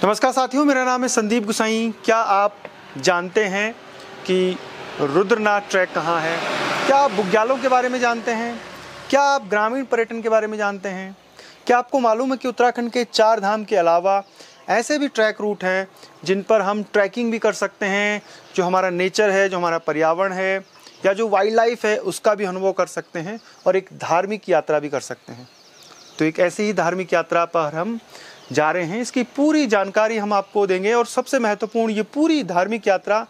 नमस्कार साथियों, मेरा नाम है संदीप गुसाई। क्या आप जानते हैं कि रुद्रनाथ ट्रैक कहाँ है? क्या आप बुग्यालों के बारे में जानते हैं? क्या आप ग्रामीण पर्यटन के बारे में जानते हैं? क्या आपको मालूम है कि उत्तराखंड के 4 धाम के अलावा ऐसे भी ट्रैक रूट हैं जिन पर हम ट्रैकिंग भी कर सकते हैं, जो हमारा नेचर है, जो हमारा पर्यावरण है या जो वाइल्ड लाइफ है उसका भी अनुभव कर सकते हैं और एक धार्मिक यात्रा भी कर सकते हैं। तो एक ऐसी ही धार्मिक यात्रा पर हम जा रहे हैं। इसकी पूरी जानकारी हम आपको देंगे और सबसे महत्वपूर्ण, ये पूरी धार्मिक यात्रा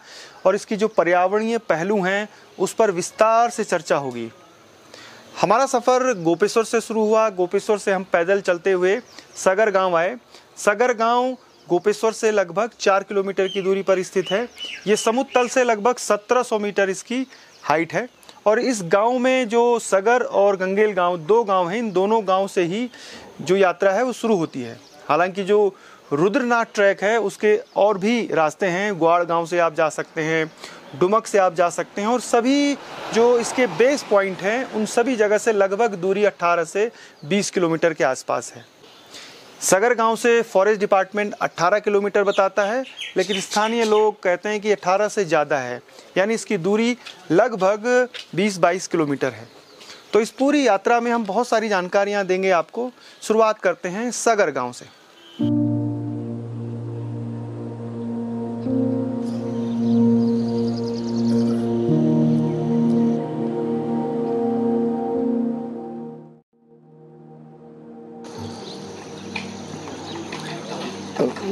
और इसकी जो पर्यावरणीय पहलू हैं उस पर विस्तार से चर्चा होगी। हमारा सफ़र गोपेश्वर से शुरू हुआ। गोपेश्वर से हम पैदल चलते हुए सगर गांव आए। सगर गांव गोपेश्वर से लगभग 4 किलोमीटर की दूरी पर स्थित है। ये समुद्र तल से लगभग 1700 मीटर इसकी हाइट है और इस गांव में जो सगर और गंगेल गांव 2 गांव हैं, इन दोनों गांव से ही जो यात्रा है वो शुरू होती है। हालांकि जो रुद्रनाथ ट्रैक है उसके और भी रास्ते हैं। ग्वाड़ गांव से आप जा सकते हैं, डुमक से आप जा सकते हैं और सभी जो इसके बेस पॉइंट हैं उन सभी जगह से लगभग दूरी 18 से 20 किलोमीटर के आसपास है। सगर गांव से फॉरेस्ट डिपार्टमेंट 18 किलोमीटर बताता है, लेकिन स्थानीय लोग कहते हैं कि 18 से ज़्यादा है, यानी इसकी दूरी लगभग 20-22 किलोमीटर है। तो इस पूरी यात्रा में हम बहुत सारी जानकारियां देंगे आपको। शुरुआत करते हैं सगर गांव से।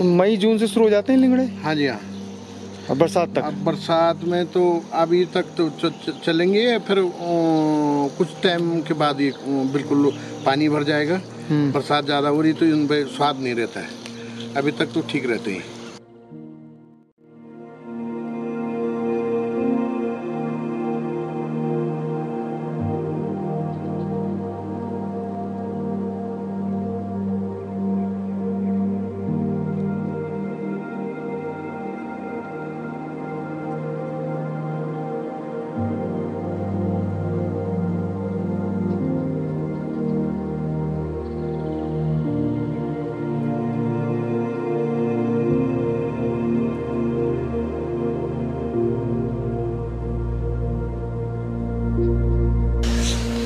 मई जून से शुरू हो जाते हैं लिंगड़े? हाँ जी, हाँ। और बरसात तक? अब बरसात में तो अभी तक तो चलेंगे, फिर कुछ टाइम के बाद ये बिल्कुल पानी भर जाएगा। बरसात ज़्यादा हो रही तो इनमें स्वाद नहीं रहता है। अभी तक तो ठीक रहते हैं।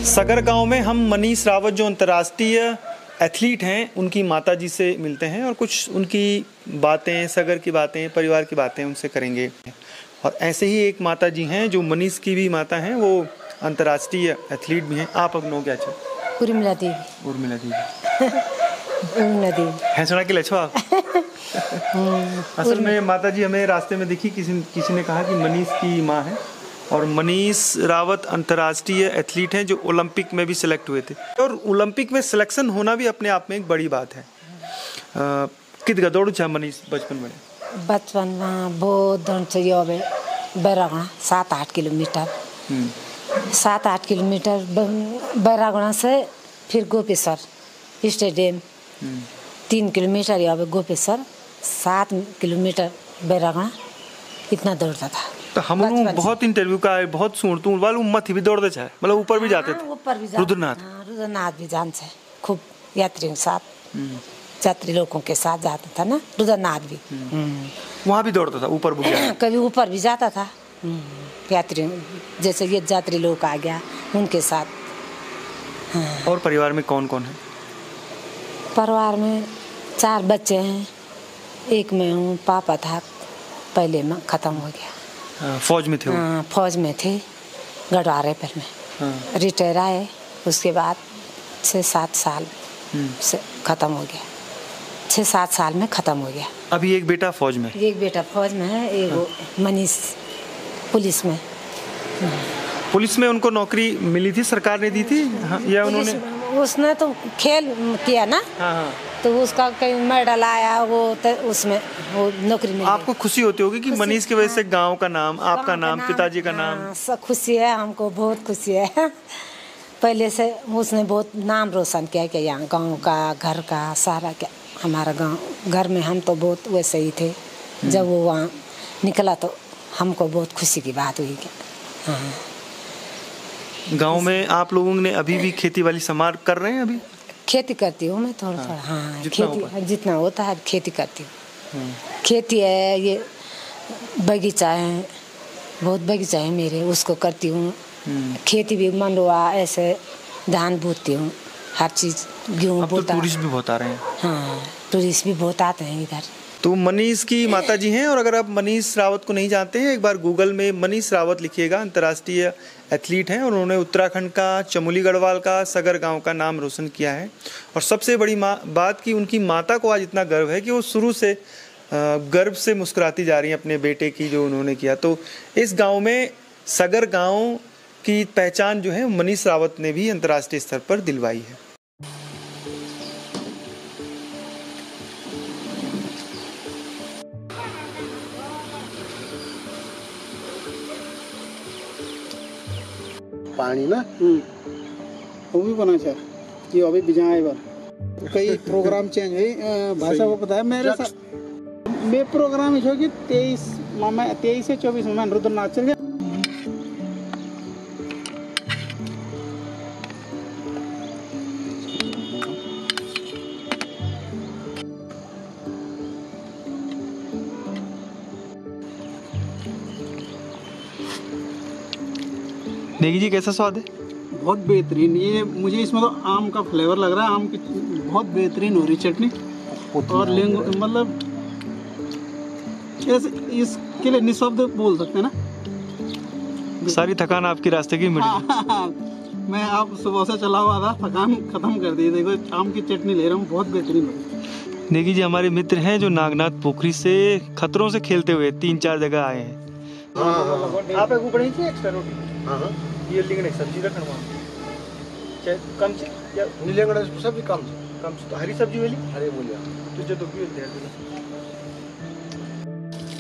सगर गांव में हम मनीष रावत, जो अंतर्राष्ट्रीय एथलीट हैं, उनकी माताजी से मिलते हैं और कुछ उनकी बातें, सगर की बातें, परिवार की बातें उनसे करेंगे। और ऐसे ही एक माताजी हैं जो मनीष की भी माता हैं, वो अंतर्राष्ट्रीय एथलीट भी हैं। आप अपनों क्या चाहे? उर्मिला देवी। उर्मिला देवी। उर्मिला देवी हैं सुना कि लच्छो आप? असल में माताजी हमें रास्ते में दिखी, किसी ने कहा कि मनीष की माँ है और मनीष रावत अंतर्राष्ट्रीय एथलीट हैं जो ओलंपिक में भी सिलेक्ट हुए थे। और ओलंपिक में सिलेक्शन होना भी अपने आप में एक बड़ी बात है। कितना दौड़ चाहे मनीष बचपन में? बचपन में बहुत दौड़ चाहिए। बैरागुड़ा 7-8 किलोमीटर 7-8 किलोमीटर बैरागुड़ा से फिर गोपेश्वर स्टेडियम 3 किलोमीटर या गोपेश्वर 7 किलोमीटर बैरागुड़ा, इतना दौड़ता था। तो हम बहुत इंटरव्यू का है, बहुत सुनतू वाले उम्मत भी दौड़ते चाहे, मतलब ऊपर भी जाते थे। ऊपर भी रुद्रनाथ भी जान से खूब यात्रियों के साथ, यात्री लोगों के साथ जाता था ना रुद्रनाथ भी। वहाँ भी दौड़ता था ऊपर? कभी ऊपर भी जाता था यात्री, जैसे ये यात्री लोग आ गया उनके साथ। हाँ। और परिवार में कौन कौन है? परिवार में 4 बच्चे हैं, एक मैं हूँ। पापा था, पहले में ख़त्म हो गया। फौज में थे वो? हाँ, फौज में थे, गढ़वारे पर में। हाँ। रिटायर आए, उसके बाद 6-7 साल से ख़त्म हो गया। 6-7 साल में ख़त्म हो गया। अभी एक बेटा फौज में? एक बेटा फौज में है, एक मनीष पुलिस में। पुलिस में उनको नौकरी मिली थी, सरकार ने दी थी? हाँ, या उन्होंने? उसने तो खेल किया ना। हाँ। तो उसका कहीं मेडल आया, वो तो उसमें वो नौकरी मिली। आपको खुशी होती होगी कि मनीष की वजह से गांव का नाम, आपका नाम, पिताजी का नाम? सब खुशी है, हमको बहुत खुशी है। पहले से उसने बहुत नाम रोशन किया कि यहाँ गांव का, घर का, सारा क्या हमारा गांव घर में हम तो बहुत वैसे ही थे। जब वो वहाँ निकला तो हमको बहुत खुशी की बात हुई कि हाँ। गांव में आप लोगों ने अभी भी खेती वाली समार कर रहे हैं? अभी खेती करती हूँ मैं थोड़ा थोड़ा। हाँ, खेती जितना होता है खेती करती हूँ। खेती है, ये बगीचा है, बहुत बगीचा है मेरे, उसको करती हूँ। खेती भी मंडवा ऐसे धान बोती हूँ, हर चीज़ गेहूँ अब तो बोता। टूरिस्ट भी बहुत आ रहे हैं। हाँ, टूरिस्ट भी बहुत आते हैं इधर। तो मनीष की माता जी हैं, और अगर आप मनीष रावत को नहीं जानते हैं, एक बार गूगल में मनीष रावत लिखिएगा। अंतर्राष्ट्रीय एथलीट हैं और उन्होंने उत्तराखंड का, चमोली गढ़वाल का, सगर गांव का नाम रोशन किया है। और सबसे बड़ी बात कि उनकी माता को आज इतना गर्व है कि वो शुरू से गर्व से मुस्कुराती जा रही हैं अपने बेटे की जो उन्होंने किया। तो इस गाँव में, सगर गाँव की पहचान जो है मनीष रावत ने भी अंतर्राष्ट्रीय स्तर पर दिलवाई है। पानी ना वो भी बना चाह कि अभी बिजा आए बार कई प्रोग्राम चेंज हुई भाषा को पता है मेरे साथ मैं प्रोग्राम जो कि 23 से 24 में रुद्रनाथ चल गया। नेगी जी, कैसा स्वाद है? बहुत बेहतरीन, ये मुझे इसमें तो आम का फ्लेवर लग रहा है, आम की बहुत बेहतरीन हो रही चटनी और लेंगो, मतलब इसके लिए निःशब्द बोल सकते हैं ना। सारी थकान आपकी रास्ते की मिट गई। मैं आप सुबह से चला हुआ था, थकान खत्म कर दी। देखो आम की चटनी ले रहा हूँ, बहुत बेहतरीन हो रही। नेगी जी हमारे मित्र हैं जो नागनाथ पोखरी से खतरों से खेलते हुए 3-4 जगह आए हैं। आप एक ऊपर नीचे एक्स्ट्रा रोटी, ये लिंगड़े सब्जी रखना कम से या नीलेगढ़ सब्जी कम से, तो हरी सब्जी वाली हरे बोलिया तुझे तो भी दे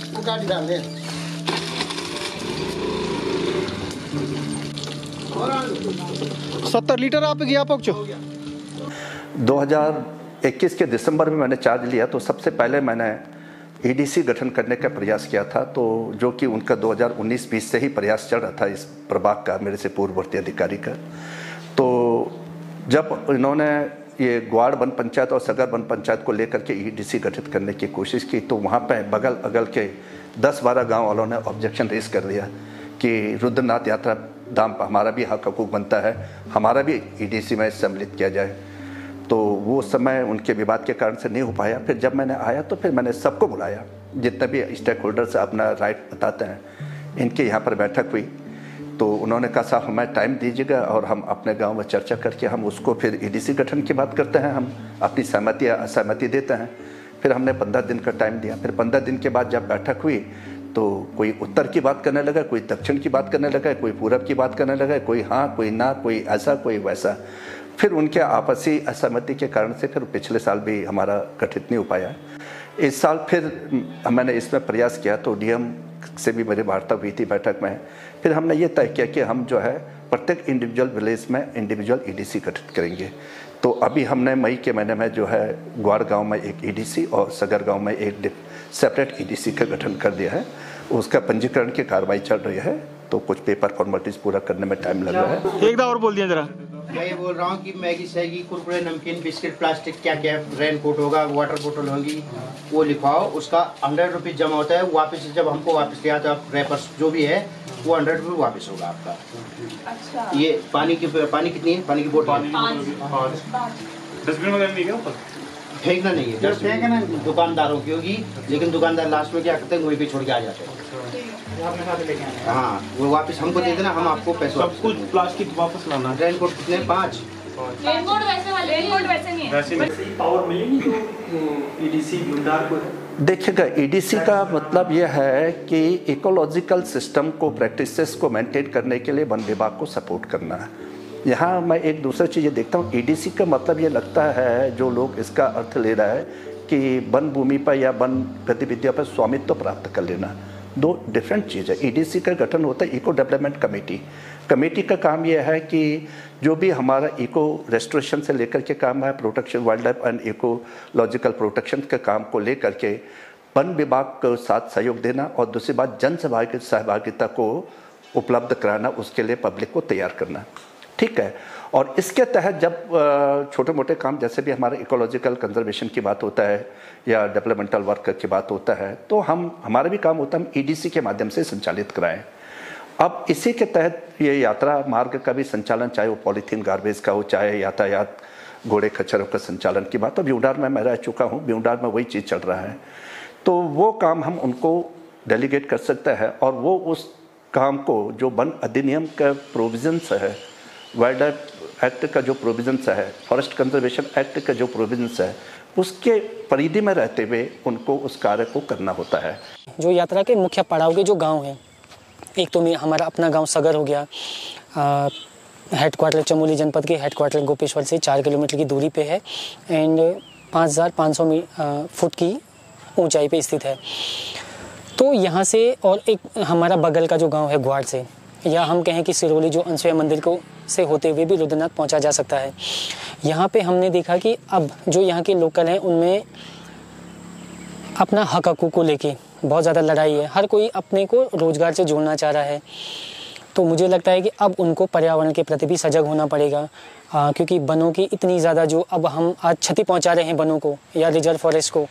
वो गाड़ी डाल दे। 70 लीटर आप गया पहुंचो। 2021 के दिसंबर में मैंने चार्ज लिया तो सबसे पहले मैंने ईडीसी गठन करने का प्रयास किया था, तो जो कि उनका 2019-20 से ही प्रयास चल रहा था इस प्रभाग का, मेरे से पूर्ववर्ती अधिकारी का। तो जब इन्होंने ये ग्वाड़ वन पंचायत और सगर वन पंचायत को लेकर के ईडीसी गठित करने की कोशिश की, तो वहाँ पे बगल अगल के 10-12 गांव वालों ने ऑब्जेक्शन रेज कर दिया कि रुद्रनाथ यात्रा धाम पर हमारा भी हक हकूक बनता है, हमारा भी ईडीसी में सम्मिलित किया जाए। तो वो समय उनके विवाद के कारण से नहीं हो पाया। फिर जब मैंने आया तो फिर मैंने सबको बुलाया, जितने भी स्टेक होल्डर्स अपना राइट बताते हैं, इनके यहाँ पर बैठक हुई। तो उन्होंने कहा साहब हमें टाइम दीजिएगा और हम अपने गांव में चर्चा करके हम उसको फिर ईडीसी गठन की बात करते हैं, हम अपनी सहमति या असहमति देते हैं। फिर हमने 15 दिन का टाइम दिया। फिर 15 दिन के बाद जब बैठक हुई तो कोई उत्तर की बात करने लगा, कोई दक्षिण की बात करने लगा, कोई पूरब की बात करने लगा, कोई हाँ कोई ना, कोई ऐसा कोई वैसा। फिर उनके आपसी असहमति के कारण से फिर पिछले साल भी हमारा गठित नहीं हो पाया। इस साल फिर मैंने इसमें प्रयास किया तो डीएम से भी मेरी वार्ता हुई थी बैठक में। फिर हमने ये तय किया कि हम जो है प्रत्येक इंडिविजुअल विलेज में इंडिविजुअल ईडीसी गठित करेंगे। तो अभी हमने मई के महीने में जो है ग्वाड़ गांव में एक ईडीसी और सगर गांव में एक सेपरेट ईडीसी का गठन कर दिया है। उसका पंजीकरण की कार्रवाई चल रही है, तो कुछ पेपर फॉर्मेलिटीज पूरा करने में टाइम लग रहा है। एक बार और बोल दिया जरा। मैं ये बोल रहा हूँ कि मैगी सैगी कुरकुरे नमकीन बिस्किट प्लास्टिक क्या क्या रेन कोट होगा, वाटर बोतल होगी, वो लिखवाओ। उसका 100 रुपीज़ जमा होता है, वापस जब हमको वापस दिया तो आप रैपर्स जो भी है वो 100 रुपये वापस होगा आपका। अच्छा। ये पानी कितनी है? पानी की बोतल डस्टबिन वगैरह नहीं है, फेंकना नहीं है, फेंकना दुकानदारों की होगी, लेकिन दुकानदार लास्ट में क्या करते हैं वहीं पे छोड़ के आ जाते हैं। हाँ, वो वापस हमको दे देना, हम आपको पैसे सब कुछ प्लास्टिक वापस लाना। रेन कोट कितने? 5। रेन कोट वैसे नहीं है। पावर मिलेगी तो ईडीसी बुलदार को। देखिएगा, ईडीसी का मतलब यह है कि इकोलॉजिकल सिस्टम को, प्रैक्टिसेस को मेंटेन करने के लिए वन विभाग को सपोर्ट करना है। यहाँ मैं एक दूसरी चीज़ ये देखता हूँ, ईडीसी का मतलब ये लगता है जो लोग इसका अर्थ ले रहा है कि वन भूमि पर या वन गतिविधियों पर स्वामित्व प्राप्त कर लेना। दो डिफरेंट चीज़ है। ईडीसी का गठन होता है इको डेवलपमेंट कमेटी। कमेटी का काम यह है कि जो भी हमारा इको रेस्टोरेशन से लेकर के काम है, protection, wild life and ecological protection के काम को लेकर के वन विभाग को साथ सहयोग देना, और दूसरी बात जन सहभागिता को उपलब्ध कराना, उसके लिए पब्लिक को तैयार करना। ठीक है। और इसके तहत जब छोटे मोटे काम जैसे भी हमारे इकोलॉजिकल कंजर्वेशन की बात होता है या डेवलपमेंटल वर्क की बात होता है, तो हमारा भी काम होता है हम ईडीसी के माध्यम से संचालित कराएं। अब इसी के तहत ये यात्रा मार्ग का भी संचालन, चाहे वो पॉलीथीन गार्बेज का हो, चाहे यातायात घोड़े खच्चरों का संचालन की बात, तो ब्यूडार में मैं रह चुका हूँ, ब्यूडार में वही चीज़ चल रहा है, तो वो काम हम उनको डेलीगेट कर सकते हैं और वो उस काम को जो वन अधिनियम का प्रोविजंस है, वाइल्ड लाइफ एक्ट का जो प्रोविजंस है, फॉरेस्ट कंजर्वेशन एक्ट का जो प्रोविजंस है, उसके परिधि में रहते हुए उनको उस कार्य को करना होता है। जो यात्रा के मुख्य पड़ाव के जो गांव हैं, एक तो हमारा अपना गांव सगर हो गया, हेडक्वार्टर चमोली जनपद के हेडक्वार्टर गोपेश्वर से 4 किलोमीटर की दूरी पे है एंड 5500 फुट की ऊंचाई पे स्थित है। तो यहाँ से और एक हमारा बगल का जो गांव है ग्वाड़ से, या हम कहें कि सिरोली जो अनसुया मंदिर को से होते हुए भी रुद्रनाथ पहुँचा जा सकता है। यहाँ पे हमने देखा कि अब जो यहाँ के लोकल हैं उनमें अपना हक हकूक़ को लेके बहुत ज़्यादा लड़ाई है, हर कोई अपने को रोज़गार से जोड़ना चाह रहा है। तो मुझे लगता है कि अब उनको पर्यावरण के प्रति भी सजग होना पड़ेगा, क्योंकि वनों की इतनी ज़्यादा जो अब हम आज क्षति पहुंचा रहे हैं वनों को या रिजर्व फॉरेस्ट को,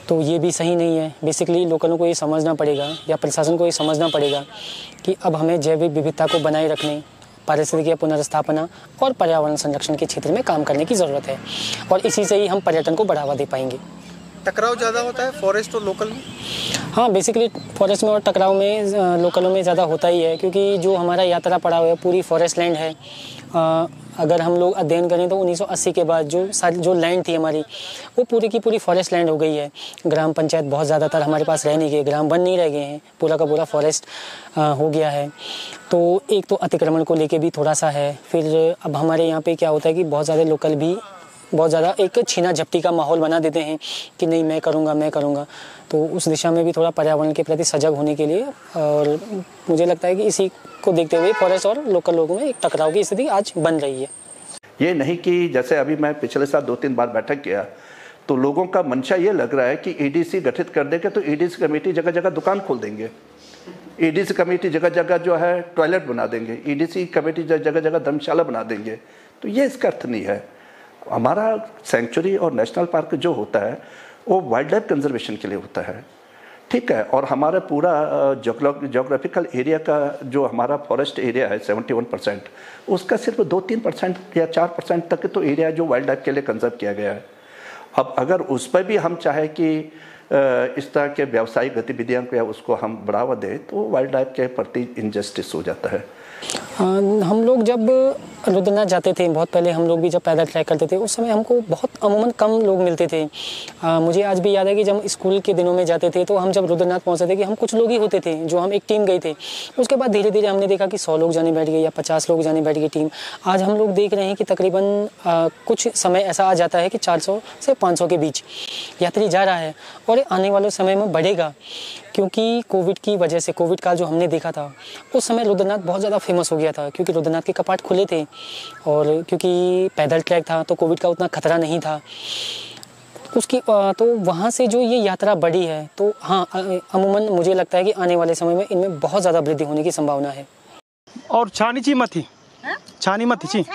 तो ये भी सही नहीं है। बेसिकली लोकलों को ये समझना पड़ेगा या प्रशासन को ये समझना पड़ेगा कि अब हमें जैविक विविधता को बनाए रखने, पारिस्थितिकी पुनर्स्थापना और पर्यावरण संरक्षण के क्षेत्र में काम करने की ज़रूरत है और इसी से ही हम पर्यटन को बढ़ावा दे पाएंगे। टकराव ज़्यादा होता है फॉरेस्ट और लोकल में? हाँ, बेसिकली फॉरेस्ट में और टकराव में लोकलों में ज़्यादा होता ही है, क्योंकि जो हमारा यात्रा पड़ा हुआ है पूरी फॉरेस्ट लैंड है। अगर हम लोग अध्ययन करें तो 1980 के बाद जो लैंड थी हमारी वो पूरी की पूरी फॉरेस्ट लैंड हो गई है। ग्राम पंचायत बहुत ज़्यादातर हमारे पास रह नहीं गए, ग्राम बन नहीं रह गए हैं, पूरा का पूरा फॉरेस्ट हो गया है। तो एक तो अतिक्रमण को लेके भी थोड़ा सा है। फिर अब हमारे यहाँ पे क्या होता है कि बहुत ज़्यादा लोकल भी बहुत ज़्यादा एक छीना झपटी का माहौल बना देते हैं कि नहीं मैं करूँगा। तो उस दिशा में भी थोड़ा पर्यावरण के प्रति सजग होने के लिए, और मुझे लगता है कि इसी को देखते हुए फॉरेस्ट और लोकल लोगों में एक टकराव की स्थिति आज बन रही है। ये नहीं कि जैसे अभी मैं पिछले साल 2-3 बार बैठक किया तो लोगों का मंशा ये लग रहा है कि ईडीसी गठित कर देंगे तो ईडीसी कमेटी जगह जगह दुकान खोल देंगे, ईडीसी कमेटी जगह जगह जो है टॉयलेट बना देंगे, ईडीसी कमेटी जगह जगह धर्मशाला बना देंगे। तो ये इसका अर्थ नहीं है। हमारा सेंचुरी और नेशनल पार्क जो होता है वो वाइल्ड लाइफ कंजर्वेशन के लिए होता है, ठीक है। और हमारा पूरा जोग्राफिकल एरिया का जो हमारा फॉरेस्ट एरिया है 71%, उसका सिर्फ 2-3% या 4% तक तो एरिया जो वाइल्ड लाइफ के लिए कंजर्व किया गया है। अब अगर उस पर भी हम चाहें कि इस तरह के व्यावसायिक गतिविधियों को या उसको हम बढ़ावा दें तो वाइल्ड लाइफ के प्रति इनजस्टिस हो जाता है। हम लोग जब रुद्रनाथ जाते थे, बहुत पहले हम लोग भी जब पैदल ट्रैक करते थे, उस समय हमको बहुत अमूमन कम लोग मिलते थे। मुझे आज भी याद है कि जब स्कूल के दिनों में जाते थे तो हम जब रुद्रनाथ पहुंचते थे कि हम कुछ लोग ही होते थे जो हम एक टीम गए थे। उसके बाद धीरे धीरे हमने देखा कि 100 लोग जाने बैठ गए या 50 लोग जाने बैठ गई टीम। आज हम लोग देख रहे हैं कि तकरीबन कुछ समय ऐसा आ जाता है कि 400 से 500 के बीच यात्री जा रहा है और आने वाले समय में बढ़ेगा, क्योंकि कोविड की वजह से, कोविड काल जो हमने देखा था उस समय रुद्रनाथ बहुत ज़्यादा फेमस हो गया था, क्योंकि रुद्रनाथ के कपाट खुले थे और क्योंकि पैदल ट्रैक था तो कोविड का उतना खतरा नहीं था उसकी। तो वहाँ से जो ये यात्रा बढ़ी है तो हाँ, अमूमन मुझे लगता है कि आने वाले समय में इनमें बहुत ज़्यादा वृद्धि होने की संभावना है। और छानी ची मथी छानी मथी ची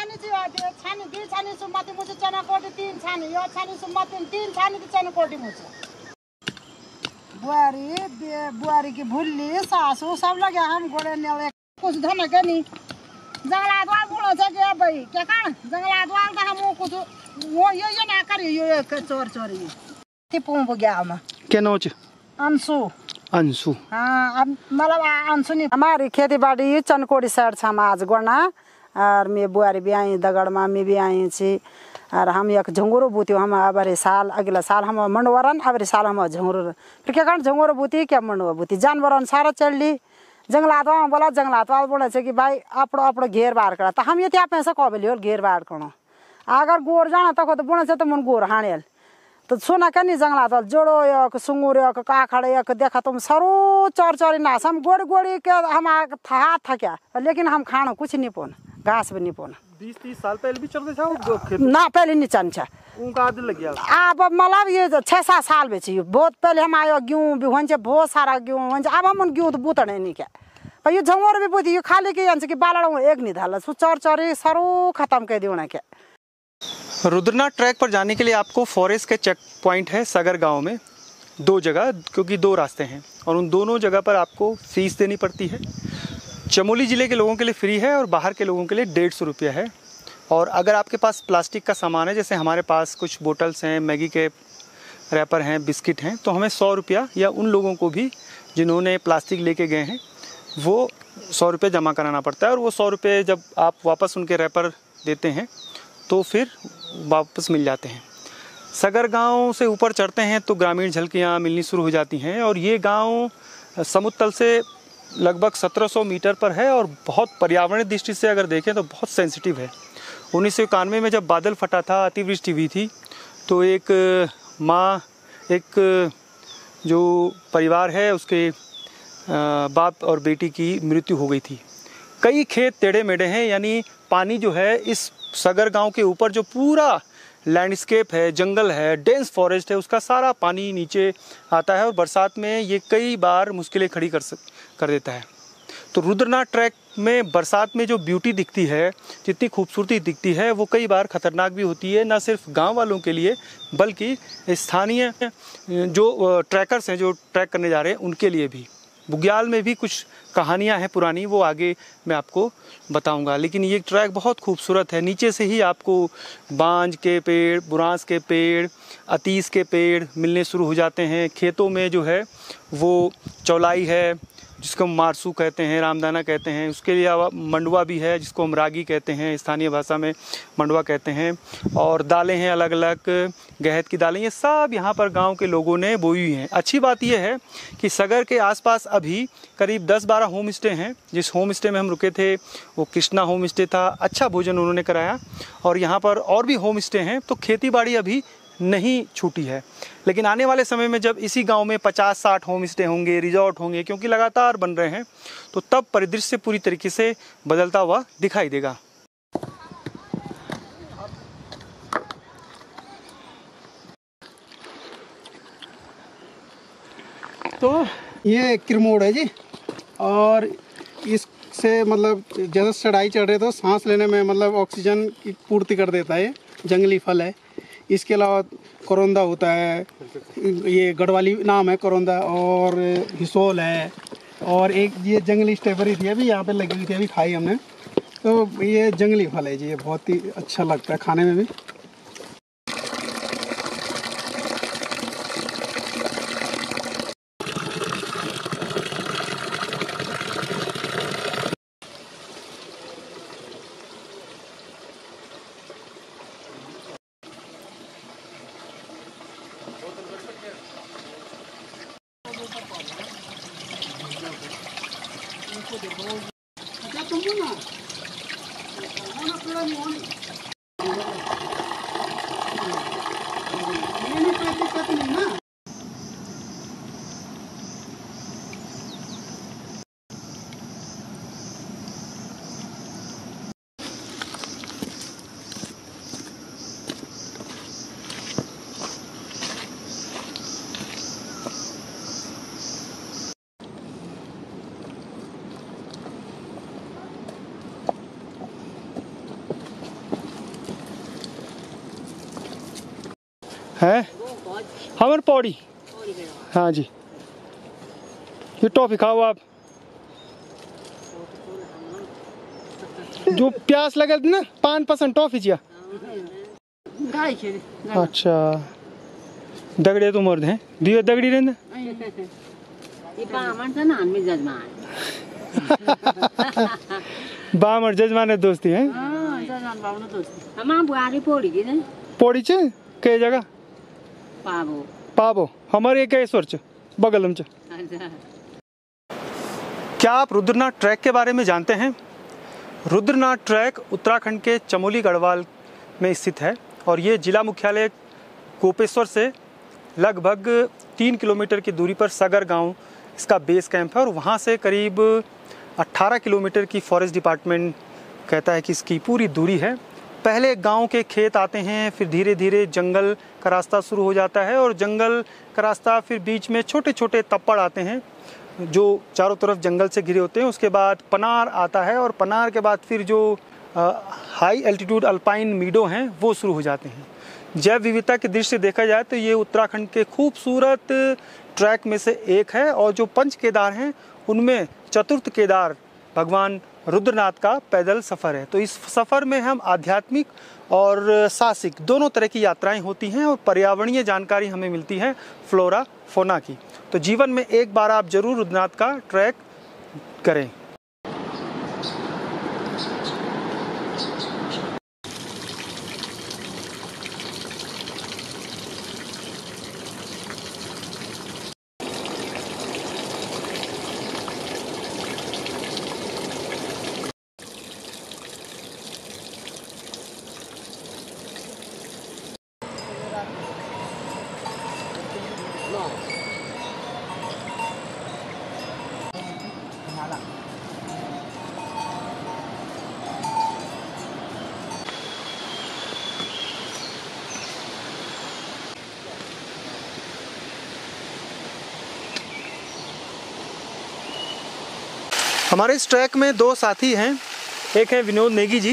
बुआरी की भुल्ली सासू सब लगे हम गोड़े नेले कुछ धन के नहीं जंगलात वाल बोलो छ के भाई के कान जंगलात वाल का हम कुछ वो ये ना करी ये चोर चोरी टिपू बग्या हम के नोच अंशु। हाँ, अब मतलब अंशु नहीं। हमारी खेती बाड़ी चनकोड़ी साइड छ हम आज गोना और मैं बुआरी भी आई दगड़ में मैं भी आई छी और हम एक झंगोरो बूती हम अबरे साल अगला साल हम मंडवरन अबरे साल हम झंगोरो फिर क्या कारण झंगोरो बूती क्या मंडवा बूती जानवर सारा चल ली जंगलात बोला जंगलात वाल बोले कि भाई अपड़ो अपड़ो घेर बार करा तो हम ये त्या पैसा कबली और घेर बार करो अगर गोर जाना तक तो बोले तो मन गोर हाणेल तो सुना क्या नहीं जंगलात वाल जोड़ो एक सुंगुर एक काखड़ एक देखा तुम सरो चोर चोरी नाश हम गोड़ी गोड़ी के हम हाथ था क्या, लेकिन हम खाना कुछ नहीं पोना घास भी नहीं पोना। 20-30 साल पहले भी चलते था ना, पहले नहीं चलता उनका आदत लग गया। अब मतलब ये 6-7 साल में चाहिए। बहुत पहले हम आयो गेहूँ भी हों बहुत सारा गेहूँ हों, अब हम गेहूँ तो बूतने नहीं क्या यो झंगोर भी बुद्धि यो खाली के अंश की बालड़ एक नहीं धाला सु चर चरे सरो खत्म कर दियो ना क्या। रुद्रनाथ ट्रैक पर जाने के लिए आपको फॉरेस्ट के चेक पॉइंट है सगर गांव में 2 जगह, क्योंकि 2 रास्ते हैं और उन दोनों जगह पर आपको फीस देनी पड़ती है। चमोली ज़िले के लोगों के लिए फ्री है और बाहर के लोगों के लिए 150 रुपया है। और अगर आपके पास प्लास्टिक का सामान है, जैसे हमारे पास कुछ बोटल्स हैं, मैगी के रैपर हैं, बिस्किट हैं, तो हमें 100 रुपया या उन लोगों को भी जिन्होंने प्लास्टिक लेके गए हैं वो 100 रुपये जमा कराना पड़ता है। और वो 100 रुपये जब आप वापस उनके रैपर देते हैं तो फिर वापस मिल जाते हैं। सगर गांव से ऊपर चढ़ते हैं तो ग्रामीण झलकियाँ मिलनी शुरू हो जाती हैं और ये गांव समुद्र तल से लगभग 1700 मीटर पर है और बहुत पर्यावरण दृष्टि से अगर देखें तो बहुत सेंसिटिव है। 1991 में जब बादल फटा था, अतिवृष्टि हुई थी, तो एक माँ, एक जो परिवार है उसके बाप और बेटी की मृत्यु हो गई थी। कई खेत टेढ़े मेढ़े हैं, यानी पानी जो है इस सगर गांव के ऊपर जो पूरा लैंडस्केप है, जंगल है, डेंस फॉरेस्ट है, उसका सारा पानी नीचे आता है और बरसात में ये कई बार मुश्किलें खड़ी कर देता है। तो रुद्रनाथ ट्रैक में बरसात में जो ब्यूटी दिखती है, जितनी खूबसूरती दिखती है, वो कई बार ख़तरनाक भी होती है, ना सिर्फ गांव वालों के लिए बल्कि स्थानीय जो ट्रैकर्स हैं जो ट्रैक करने जा रहे हैं उनके लिए भी। बुग्याल में भी कुछ कहानियां हैं पुरानी, वो आगे मैं आपको बताऊंगा। लेकिन ये ट्रैक बहुत खूबसूरत है। नीचे से ही आपको बांज के पेड़, बुरांस के पेड़, अतीस के पेड़ मिलने शुरू हो जाते हैं। खेतों में जो है वो चौलाई है जिसको हम मारसू कहते हैं, रामदाना कहते हैं, उसके अलावा मंडवा भी है जिसको हम रागी कहते हैं, स्थानीय भाषा में मंडवा कहते हैं। और दालें हैं अलग अलग, गहत की दालें, ये सब यहाँ पर गांव के लोगों ने बोई हुई हैं। अच्छी बात यह है कि सगर के आसपास अभी करीब 10-12 होम स्टे हैं। जिस होम स्टे में हम रुके थे वो कृष्णा होम स्टे था, अच्छा भोजन उन्होंने कराया। और यहाँ पर और भी होम स्टे हैं, तो खेती बाड़ी अभी नहीं छूटी है। लेकिन आने वाले समय में जब इसी गांव में 50-60 होम स्टे होंगे, रिजॉर्ट होंगे, क्योंकि लगातार बन रहे हैं, तो तब परिदृश्य पूरी तरीके से बदलता हुआ दिखाई देगा। तो ये किरमोड़ है जी, और इससे मतलब ज़्यादा चढ़ाई चढ़ रहे तो सांस लेने में मतलब ऑक्सीजन की पूर्ति कर देता है। जंगली फल है। इसके अलावा करौंदा होता है, ये गढ़वाली नाम है करौंदा, और हिसोल है, और एक ये जंगली स्ट्रॉबेरी थी अभी यहाँ पे लगी हुई थी, अभी खाई हमने। तो ये जंगली फल है जी, ये बहुत ही अच्छा लगता है खाने में भी। है हमारे पौड़ी। हाँ जी, ये टॉफी खाओ आप। जो प्यास लगे ना 5% टॉफी जिया। अच्छा, दगड़े तो मर्द हैं, दियो दगड़ी रहने। बामर जजमान दोस्ती है। पौड़ी च कई जगह पाबो हमारे एक च बगलम च। क्या आप रुद्रनाथ ट्रैक के बारे में जानते हैं? रुद्रनाथ ट्रैक उत्तराखंड के चमोली गढ़वाल में स्थित है और ये जिला मुख्यालय गोपेश्वर से लगभग 3 किलोमीटर की दूरी पर सगर गांव इसका बेस कैंप है और वहाँ से करीब 18 किलोमीटर की फॉरेस्ट डिपार्टमेंट कहता है कि इसकी पूरी दूरी है। पहले गांव के खेत आते हैं, फिर धीरे धीरे जंगल का रास्ता शुरू हो जाता है और जंगल का रास्ता फिर बीच में छोटे छोटे तप्पड़ आते हैं जो चारों तरफ जंगल से घिरे होते हैं। उसके बाद पनार आता है और पनार के बाद फिर जो हाई एल्टीट्यूड अल्पाइन मीडो हैं वो शुरू हो जाते हैं। जैव विविधता की दृष्टि से देखा जाए तो ये उत्तराखंड के खूबसूरत ट्रैक में से एक है और जो पंच केदार हैं उनमें चतुर्थ केदार भगवान रुद्रनाथ का पैदल सफ़र है। तो इस सफ़र में हम आध्यात्मिक और साहसिक दोनों तरह की यात्राएं होती हैं और पर्यावरणीय जानकारी हमें मिलती है फ्लोरा फोना की। तो जीवन में एक बार आप जरूर रुद्रनाथ का ट्रैक करें। हमारे इस ट्रैक में दो साथी हैं। एक है विनोद नेगी जी।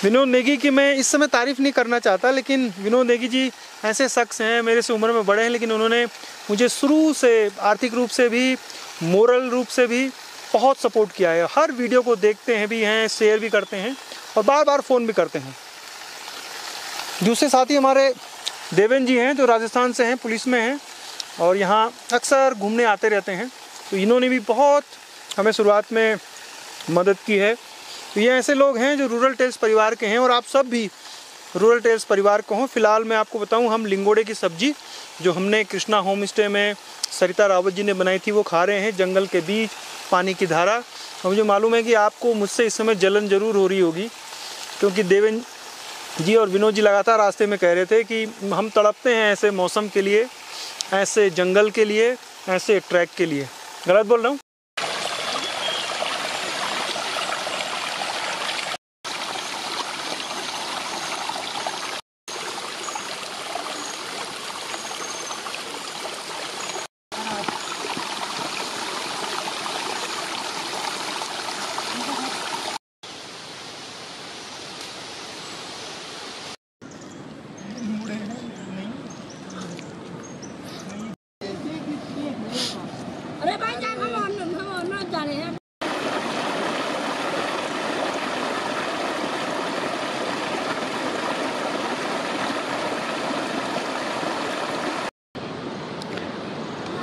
विनोद नेगी की मैं इस समय तारीफ़ नहीं करना चाहता, लेकिन विनोद नेगी जी ऐसे शख्स हैं, मेरे से उम्र में बड़े हैं, लेकिन उन्होंने मुझे शुरू से आर्थिक रूप से भी, मोरल रूप से भी बहुत सपोर्ट किया है। हर वीडियो को देखते हैं भी हैं, शेयर भी करते हैं और बार बार फ़ोन भी करते हैं। दूसरे साथी हमारे देवेंद्र जी हैं जो राजस्थान से हैं, पुलिस में हैं और यहाँ अक्सर घूमने आते रहते हैं। तो इन्होंने भी बहुत हमें शुरुआत में मदद की है। तो ये ऐसे लोग हैं जो रूरल टेल्स परिवार के हैं और आप सब भी रूरल टेल्स परिवार को हो। फिलहाल मैं आपको बताऊं, हम लिंगोड़े की सब्जी जो हमने कृष्णा होम स्टे में सरिता रावत जी ने बनाई थी वो खा रहे हैं, जंगल के बीच, पानी की धारा। और मुझे मालूम है कि आपको मुझसे इस समय जलन ज़रूर हो रही होगी, क्योंकि देवेंद्र जी और विनोद जी लगातार रास्ते में कह रहे थे कि हम तड़पते हैं ऐसे मौसम के लिए, ऐसे जंगल के लिए, ऐसे ट्रैक के लिए। गलत बोल रहा हूँ? अरे भाई जान हम ना जा रहे हैं।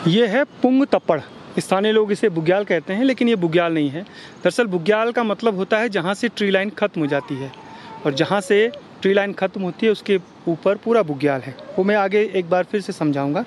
ये है पुंग तप्पड़। स्थानीय लोग इसे बुग्याल कहते हैं, लेकिन ये बुग्याल नहीं है। दरअसल बुग्याल का मतलब होता है जहाँ से ट्री लाइन ख़त्म हो जाती है, और जहाँ से ट्री लाइन ख़त्म होती है उसके ऊपर पूरा बुग्याल है। वो मैं आगे एक बार फिर से समझाऊंगा।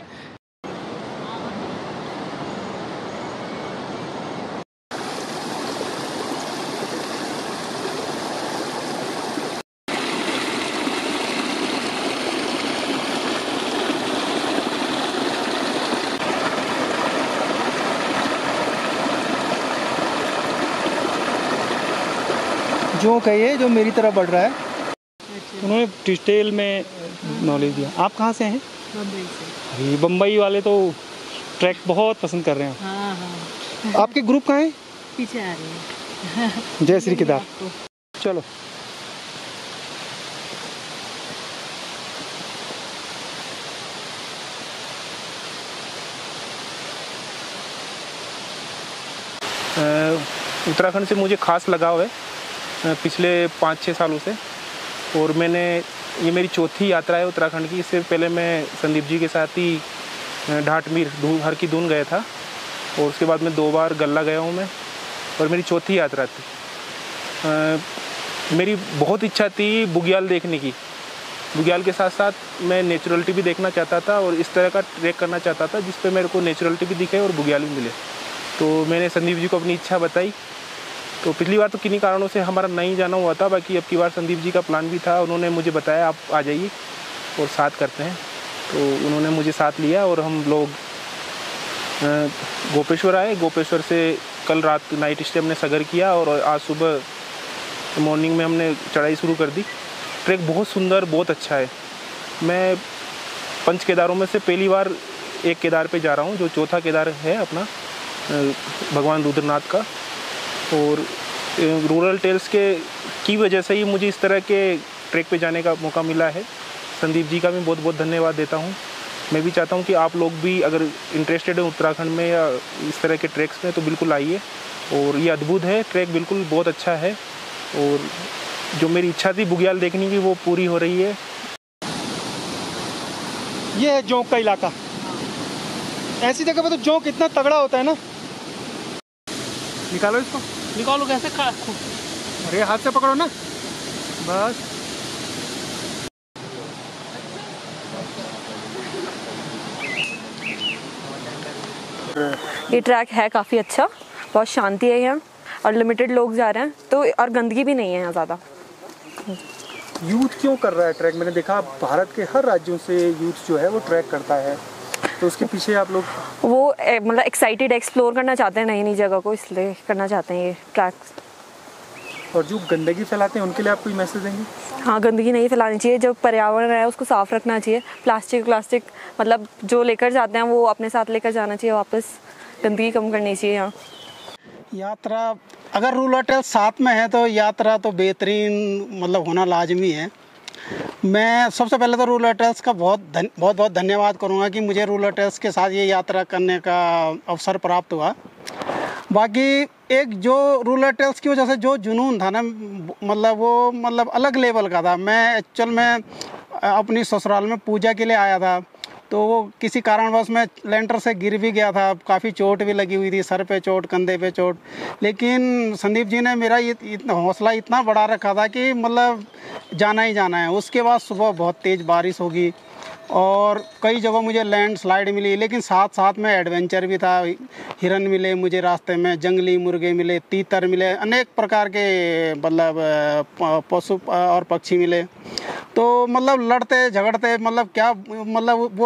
जो कहिए जो मेरी तरह बढ़ रहा है, उन्होंने डिटेल में नॉलेज दिया। आप कहाँ से हैं? बम्बई से। अरे बम्बई वाले तो ट्रैक बहुत पसंद कर रहे हैं। हाँ हाँ। आपके ग्रुप कहाँ है? पीछे आ रही है। जय श्री केदार। चलो। उत्तराखंड से मुझे खास लगाव है पिछले 5-6 सालों से, और ये मेरी चौथी यात्रा है उत्तराखंड की। इससे पहले मैं संदीप जी के साथ ही ढाटमीर हर की दून गया था, और उसके बाद मैं 2 बार गल्ला गया हूँ मैं, और मेरी चौथी यात्रा थी। मेरी बहुत इच्छा थी बुग्याल देखने की। बुग्याल के साथ साथ मैं नेचुरलिटी भी देखना चाहता था और इस तरह का ट्रैक करना चाहता था जिस पे मेरे को नेचुरलिटी भी दिखे और बुग्याल भी मिले। तो मैंने संदीप जी को अपनी इच्छा बताई। तो पिछली बार तो किन्हीं कारणों से हमारा नहीं जाना हुआ था, बाकी अब की बार संदीप जी का प्लान भी था। उन्होंने मुझे बताया आप आ जाइए और साथ करते हैं। तो उन्होंने मुझे साथ लिया और हम लोग गोपेश्वर आए। गोपेश्वर से कल रात नाइट स्टे हमने सगर किया और आज सुबह मॉर्निंग में हमने चढ़ाई शुरू कर दी। ट्रैक बहुत सुंदर, बहुत अच्छा है। मैं 5 केदारों में से पहली बार एक केदार पे जा रहा हूँ, जो चौथा केदार है अपना। भगवान रुद्रनाथ का। और रूरल टेल्स की वजह से ही मुझे इस तरह के ट्रैक पे जाने का मौका मिला है। संदीप जी का मैं बहुत बहुत धन्यवाद देता हूँ। मैं भी चाहता हूँ कि आप लोग भी अगर इंटरेस्टेड हैं उत्तराखंड में या इस तरह के ट्रैक्स में तो बिल्कुल आइए। और ये अद्भुत है ट्रैक, बिल्कुल बहुत अच्छा है। और जो मेरी इच्छा थी बुग्याल देखने की वो पूरी हो रही है। ये है जोंक का इलाका। ऐसी जगह पे तो जोंक इतना तगड़ा होता है ना। निकालो इसको। निकालो कैसे? अरे हाथ से पकड़ो ना बस। ये ट्रैक है काफ़ी अच्छा, बहुत शांति है यहाँ और लिमिटेड लोग जा रहे हैं तो, और गंदगी भी नहीं है यहाँ ज़्यादा। यूथ क्यों कर रहा है ट्रैक? मैंने देखा भारत के हर राज्यों से यूथ जो है वो ट्रैक करता है, तो उसके पीछे आप लोग वो मतलब एक्साइटेड एक्सप्लोर करना चाहते हैं नई नई जगह को, इसलिए करना चाहते हैं ये ट्रैक्स। और जो गंदगी फैलाते हैं उनके लिए आप कोई मैसेज देंगे? हाँ, गंदगी नहीं फैलानी चाहिए, जो पर्यावरण है उसको साफ रखना चाहिए। प्लास्टिक मतलब जो लेकर जाते हैं वो अपने साथ लेकर जाना चाहिए वापस, गंदगी कम करनी चाहिए यहाँ। यात्रा अगर रूरल टेल्स साथ में है तो यात्रा तो बेहतरीन मतलब होना लाजमी है। मैं सबसे पहले तो रूरल टेल्स का बहुत धन्यवाद करूँगा कि मुझे रूरल टेल्स के साथ ये यात्रा करने का अवसर प्राप्त हुआ। बाकी एक जो रूरल टेल्स की वजह से जो जुनून था ना, मतलब वो मतलब अलग लेवल का था। मैं एक्चुअल में अपनी ससुराल में पूजा के लिए आया था, तो वो किसी कारणवश मैं लेंटर से गिर भी गया था, काफ़ी चोट भी लगी हुई थी, सर पे चोट, कंधे पे चोट। लेकिन संदीप जी ने मेरा हौसला इतना बढ़ा रखा था कि मतलब जाना ही जाना है। उसके बाद सुबह बहुत तेज़ बारिश होगी और कई जगह मुझे लैंडस्लाइड मिली, लेकिन साथ साथ में एडवेंचर भी था। हिरन मिले मुझे रास्ते में, जंगली मुर्गे मिले, तीतर मिले, अनेक प्रकार के मतलब पशु और पक्षी मिले। तो मतलब लड़ते झगड़ते मतलब क्या मतलब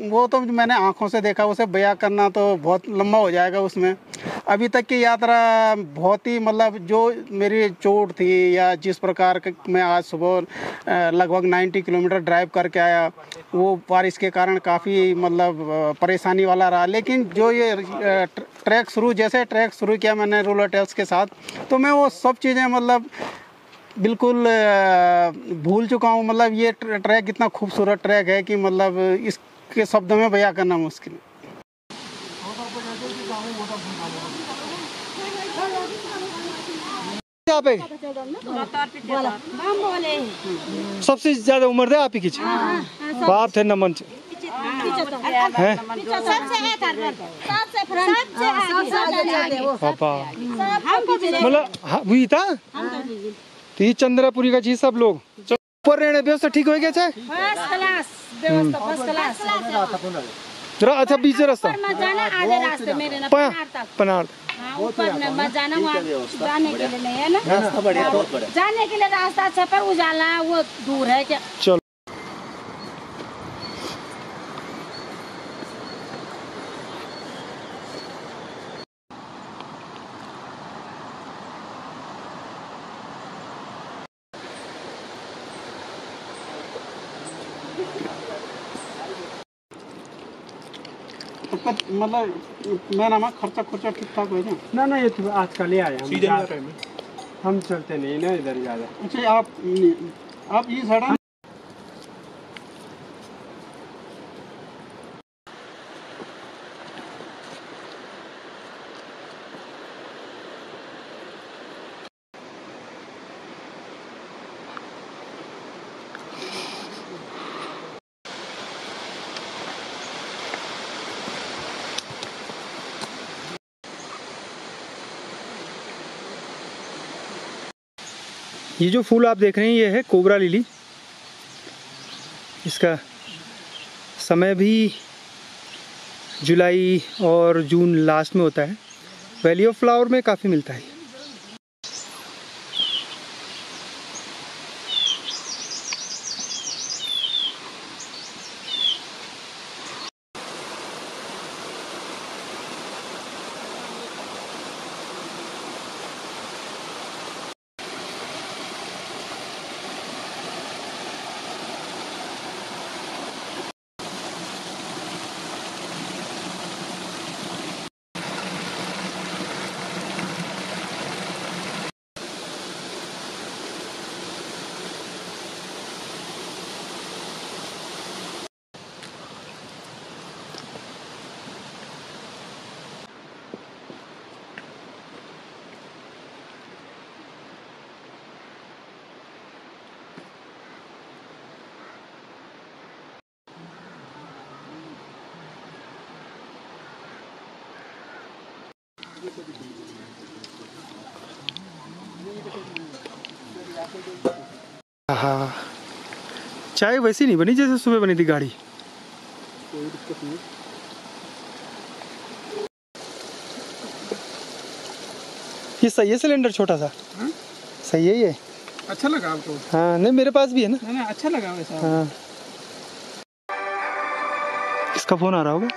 वो तो मैंने आंखों से देखा, उसे बयां करना तो बहुत लंबा हो जाएगा उसमें। अभी तक की यात्रा बहुत ही मतलब जो मेरी चोट थी या जिस प्रकार के मैं आज सुबह लगभग 90 किलोमीटर ड्राइव करके आया, वो बारिश के कारण काफ़ी मतलब परेशानी वाला रहा। लेकिन जो ये जैसे ट्रैक शुरू किया मैंने रूरल टेल्स के साथ, तो मैं वो सब चीज़ें मतलब बिल्कुल भूल चुका हूँ। मतलब ये ट्रैक इतना खूबसूरत ट्रैक है कि मतलब इसके शब्दों में बयां करना मुश्किल है। यहाँ पे सबसे ज्यादा उम्र है आप ही की? बाप थे नमन है पापा मतलब हुई था तो ये चंद्रपुरी का चीज सब लोग ऊपर रहने व्यवस्था ठीक हो गया चाहे जरा अच्छा बीच रास्ता पनार ऊपर मत जाना, वहाँ जाने के लिए नहीं है ना, रास्ता बढ़िया, जाने के लिए रास्ता अच्छा पर उजाला वो दूर है क्या। चलो मतलब मैं ना खर्चा ठीक ठाक हो जाए ना ये तो आज कल ही आया हम चलते नहीं ना इधर ज़्यादा। अच्छा आप ये साइड ये जो फूल आप देख रहे हैं ये है कोबरा लिली। इसका समय भी जुलाई और जून लास्ट में होता है। वैली ऑफ फ्लावर में काफ़ी मिलता है। हाँ, चाय वैसी नहीं बनी जैसे सुबह बनी थी गाड़ी। कोई दिक्कत नहीं। ये सही है सिलेंडर छोटा सा? सही है ये? अच्छा लगा आपको? हाँ, नहीं मेरे पास भी है ना। ना अच्छा लगा वैसा। हाँ। इसका फोन आ रहा होगा।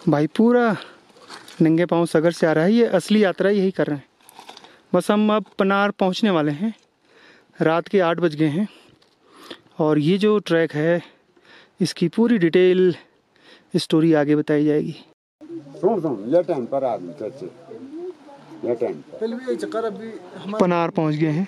भाई पूरा नंगे पांव सगर से आ रहा है। ये असली यात्रा यही कर रहे हैं। बस हम अब पनार पहुंचने वाले हैं। रात के 8 बज गए हैं और ये जो ट्रैक है इसकी पूरी डिटेल स्टोरी आगे बताई जाएगी। पनार पहुंच गए हैं।